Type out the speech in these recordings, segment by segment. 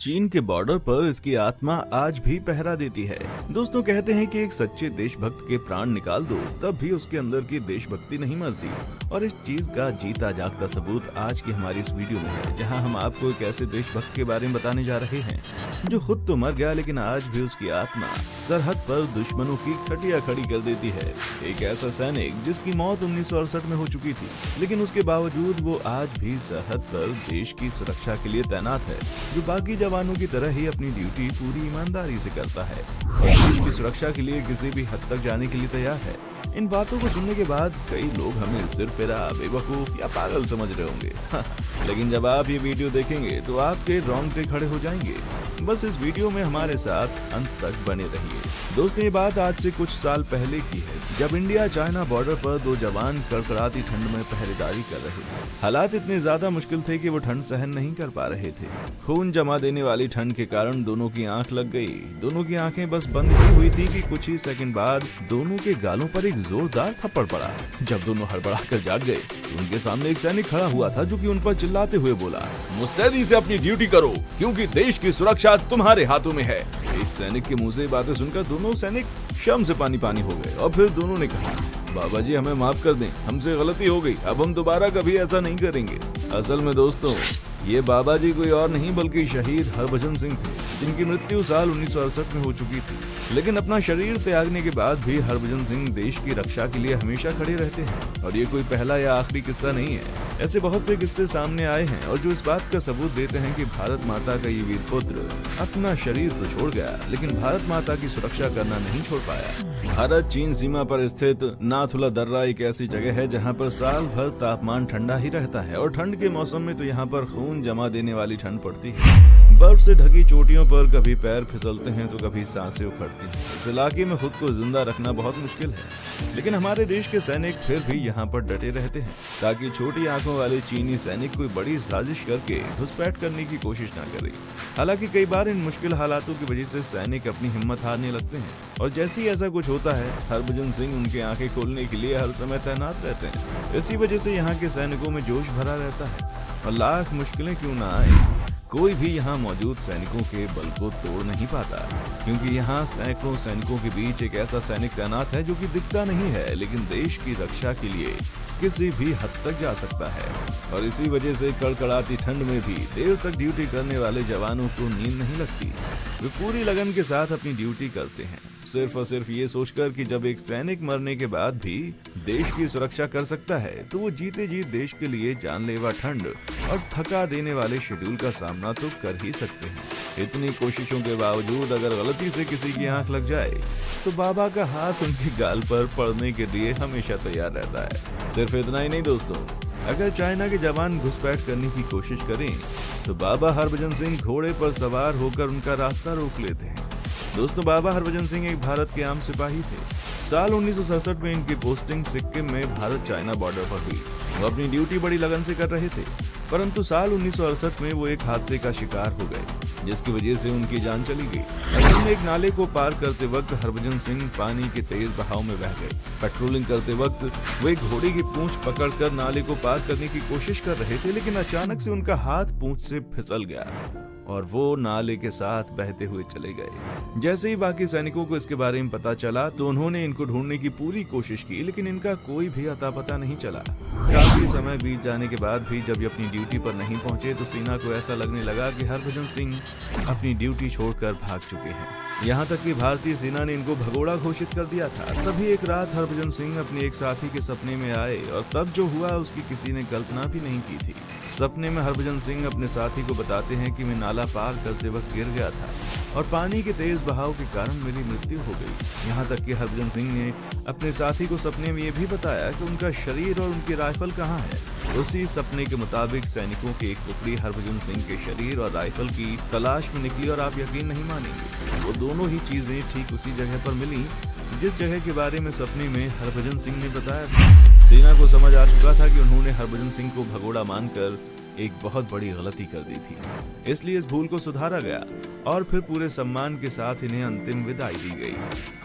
चीन के बॉर्डर पर इसकी आत्मा आज भी पहरा देती है। दोस्तों, कहते हैं कि एक सच्चे देशभक्त के प्राण निकाल दो तब भी उसके अंदर की देशभक्ति नहीं मरती, और इस चीज का जीता जागता सबूत आज की हमारी इस वीडियो में है, जहां हम आपको एक ऐसे देशभक्त के बारे में बताने जा रहे हैं जो खुद तो मर गया, लेकिन आज भी उसकी आत्मा सरहद पर दुश्मनों की खटिया खड़ी कर देती है। एक ऐसा सैनिक जिसकी मौत 1968 में हो चुकी थी, लेकिन उसके बावजूद वो आज भी सरहद पर देश की सुरक्षा के लिए तैनात है, जो बाकी जवानों की तरह ही अपनी ड्यूटी पूरी ईमानदारी से करता है और देश की सुरक्षा के लिए किसी भी हद तक जाने के लिए तैयार है। इन बातों को सुनने के बाद कई लोग हमें सिरफिरा, बेवकूफ या पागल समझ रहे होंगे, लेकिन जब आप ये वीडियो देखेंगे तो आपके रोंगटे खड़े हो जाएंगे। बस इस वीडियो में हमारे साथ अंत तक बने रहिए। दोस्तों, ये बात आज से कुछ साल पहले की है, जब इंडिया चाइना बॉर्डर पर दो जवान कड़कड़ाती ठंड में पहरेदारी कर रहे थे। हालात इतने ज्यादा मुश्किल थे कि वो ठंड सहन नहीं कर पा रहे थे। खून जमा देने वाली ठंड के कारण दोनों की आंख लग गई। दोनों की आंखें बस बंद ही हुई थी कि कुछ ही सेकंड बाद दोनों के गालों पर एक जोरदार थप्पड़ पड़ा। जब दोनों हड़बड़ा कर जाग गए तो उनके सामने एक सैनिक खड़ा हुआ था, जो कि उन पर चिल्लाते हुए बोला, मुस्तैदी से अपनी ड्यूटी करो, क्योंकि देश की सुरक्षा तुम्हारे हाथों में है। एक सैनिक के मुंह से बातें सुनकर दोनों सैनिक शर्म से पानी पानी हो गए और फिर दोनों ने कहा, बाबा जी हमें माफ कर दें, हमसे गलती हो गई, अब हम दोबारा कभी ऐसा नहीं करेंगे। असल में दोस्तों, ये बाबा जी कोई और नहीं बल्कि शहीद हरभजन सिंह थे, जिनकी मृत्यु साल 1968 में हो चुकी थी। लेकिन अपना शरीर त्यागने के बाद भी हरभजन सिंह देश की रक्षा के लिए हमेशा खड़े रहते हैं, और ये कोई पहला या आखिरी किस्सा नहीं है। ऐसे बहुत से किस्से सामने आए हैं और जो इस बात का सबूत देते हैं कि भारत माता का ये वीर पुत्र अपना शरीर तो छोड़ गया, लेकिन भारत माता की सुरक्षा करना नहीं छोड़ पाया। भारत चीन सीमा पर स्थित नाथुला दर्रा एक ऐसी जगह है जहाँ पर साल भर तापमान ठंडा ही रहता है, और ठंड के मौसम में तो यहाँ पर खून जमा देने वाली ठंड पड़ती है। बर्फ से ढकी चोटियों पर कभी पैर फिसलते हैं तो कभी सांसें उखड़ती हैं। इस इलाके में खुद को जिंदा रखना बहुत मुश्किल है, लेकिन हमारे देश के सैनिक फिर भी यहाँ पर डटे रहते हैं, ताकि छोटी आंखों वाले चीनी सैनिक कोई बड़ी साजिश करके घुसपैठ करने की कोशिश न करे। हालांकि कई बार इन मुश्किल हालातों की वजह से सैनिक अपनी हिम्मत हारने लगते हैं, और जैसे ही ऐसा कुछ होता है, हरभजन सिंह उनकी आंखें खोलने के लिए हर समय तैनात रहते हैं। इसी वजह से यहाँ के सैनिकों में जोश भरा रहता है, और लाख मुश्किलें क्यों ना आए, कोई भी यहाँ मौजूद सैनिकों के बल को तोड़ नहीं पाता, क्योंकि यहाँ सैकड़ों सैनिकों के बीच एक ऐसा सैनिक तैनात है जो कि दिखता नहीं है, लेकिन देश की रक्षा के लिए किसी भी हद तक जा सकता है। और इसी वजह से कड़कड़ाती ठंड में भी देर तक ड्यूटी करने वाले जवानों को नींद नहीं लगती। वे पूरी लगन के साथ अपनी ड्यूटी करते हैं, सिर्फ और सिर्फ ये सोचकर कि जब एक सैनिक मरने के बाद भी देश की सुरक्षा कर सकता है, तो वो जीते जी देश के लिए जानलेवा ठंड और थका देने वाले शेड्यूल का सामना तो कर ही सकते हैं। इतनी कोशिशों के बावजूद अगर गलती से किसी की आंख लग जाए तो बाबा का हाथ उनके गाल पर पड़ने के लिए हमेशा तैयार रहता है। सिर्फ इतना ही नहीं दोस्तों, अगर चाइना के जवान घुसपैठ करने की कोशिश करें तो बाबा हरभजन सिंह घोड़े पर सवार होकर उनका रास्ता रोक लेते हैं। दोस्तों, बाबा हरभजन सिंह एक भारत के आम सिपाही थे। साल 1967 में इनकी पोस्टिंग सिक्किम में भारत चाइना बॉर्डर पर हुई। वो अपनी ड्यूटी बड़ी लगन से कर रहे थे, परंतु साल 1968 में वो एक हादसे का शिकार हो गए, जिसकी वजह से उनकी जान चली गई। असल में एक नाले को पार करते वक्त हरभजन सिंह पानी के तेज बहाव में बह गए। पेट्रोलिंग करते वक्त वो एक घोड़े की पूंछ पकड़कर नाले को पार करने की कोशिश कर रहे थे, लेकिन अचानक से उनका हाथ पूंछ से फिसल गया और वो नाले के साथ बहते हुए चले गए। जैसे ही बाकी सैनिकों को इसके बारे में पता चला तो उन्होंने इनको ढूंढने की पूरी कोशिश की, लेकिन इनका कोई भी अता पता नहीं चला। काफी समय बीत जाने के बाद भी जब ये अपनी ड्यूटी पर नहीं पहुंचे तो सेना को ऐसा लगने लगा कि हरभजन सिंह अपनी ड्यूटी छोड़कर भाग चुके हैं। यहाँ तक कि भारतीय सेना ने इनको भगोड़ा घोषित कर दिया था। तभी एक रात हरभजन सिंह अपने एक साथी के सपने में आए, और तब जो हुआ उसकी किसी ने कल्पना भी नहीं की थी। सपने में हरभजन सिंह अपने साथी को बताते हैं कि मैं नाला पार करते वक्त गिर गया था और पानी के तेज बहाव के कारण मेरी मृत्यु हो गई। यहाँ तक कि हरभजन सिंह ने अपने साथी को सपने में ये भी बताया कि उनका शरीर और उनकी राइफल कहाँ है। उसी सपने के मुताबिक सैनिकों की एक टुकड़ी हरभजन सिंह के शरीर और राइफल की तलाश में निकली, और आप यकीन नहीं मानेंगे, वो दोनों ही चीजें ठीक उसी जगह पर मिली जिस जगह के बारे में सपने में हरभजन सिंह ने बताया था। सेना को समझ आ चुका था कि उन्होंने हरभजन सिंह को भगोड़ा मानकर एक बहुत बड़ी गलती कर दी थी, इसलिए इस भूल को सुधारा गया और फिर पूरे सम्मान के साथ इन्हें अंतिम विदाई दी गई।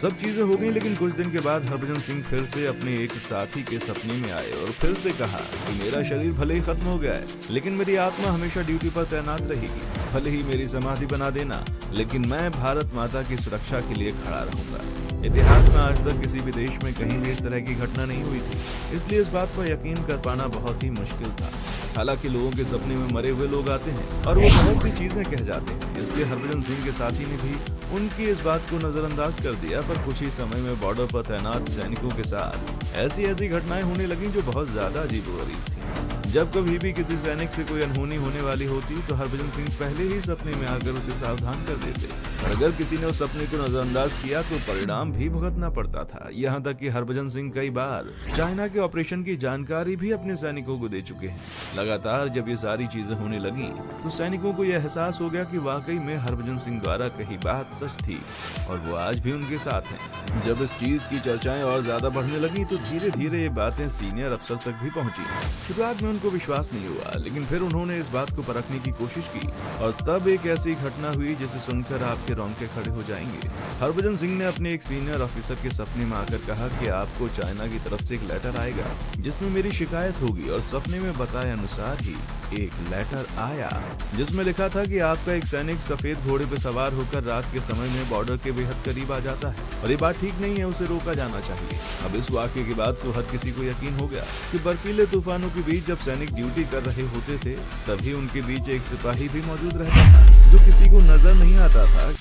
सब चीजें हो गई, लेकिन कुछ दिन के बाद हरभजन सिंह फिर से अपने एक साथी के सपने में आए और फिर से कहा कि मेरा शरीर भले ही खत्म हो गया है, लेकिन मेरी आत्मा हमेशा ड्यूटी पर तैनात रहेगी। भले ही मेरी समाधि बना देना, लेकिन मैं भारत माता की सुरक्षा के लिए खड़ा रहूंगा। इतिहास में आज तक किसी भी देश में कहीं भी इस तरह की घटना नहीं हुई थी, इसलिए इस बात पर यकीन कर पाना बहुत ही मुश्किल था। हालांकि लोगों के सपने में मरे हुए लोग आते हैं और वो बहुत सी चीजें कह जाते हैं, इसलिए हरभजन सिंह के साथी ने भी उनकी इस बात को नजरअंदाज कर दिया। पर कुछ ही समय में बॉर्डर पर तैनात सैनिकों के साथ ऐसी घटनाएं होने लगी जो बहुत ज्यादा अजीबोगरीब थी। जब कभी भी किसी सैनिक से कोई अनहोनी होने वाली होती तो हरभजन सिंह पहले ही सपने में आकर उसे सावधान कर देते, और अगर किसी ने उस सपने को नजरअंदाज किया तो परिणाम भी भुगतना पड़ता था। यहाँ तक कि हरभजन सिंह कई बार चाइना के ऑपरेशन की जानकारी भी अपने सैनिकों को दे चुके हैं। लगातार जब ये सारी चीजें होने लगी तो सैनिकों को यह एहसास हो गया कि वाकई में हरभजन सिंह द्वारा कही बात सच थी और वो आज भी उनके साथ हैं। जब इस चीज की चर्चाएं और ज्यादा बढ़ने लगी तो धीरे धीरे ये बातें सीनियर अफसर तक भी पहुंची। शुरुआत में उनको विश्वास नहीं हुआ, लेकिन फिर उन्होंने इस बात को परखने की कोशिश की और तब एक ऐसी घटना हुई जिसे सुनकर आपके रोंगटे खड़े हो जाएंगे। हरभजन सिंह ने अपने एक सीनियर ऑफिसर के सपने में आकर कहा कि आपको चाइना की तरफ से एक लेटर आएगा जिसमें मेरी शिकायत होगी, और सपने में बताए अनुसार ही एक लेटर आया जिसमें लिखा था कि आपका एक सैनिक सफेद घोड़े पर सवार होकर रात के समय में बॉर्डर के बेहद करीब आ जाता है और ये बात ठीक नहीं है, उसे रोका जाना चाहिए। अब इस वाक्य के बाद तो हर किसी को यकीन हो गया कि बर्फीले तूफानों के बीच जब सैनिक ड्यूटी कर रहे होते थे तभी उनके बीच एक सिपाही भी मौजूद रहता था जो किसी को नजर नहीं आता था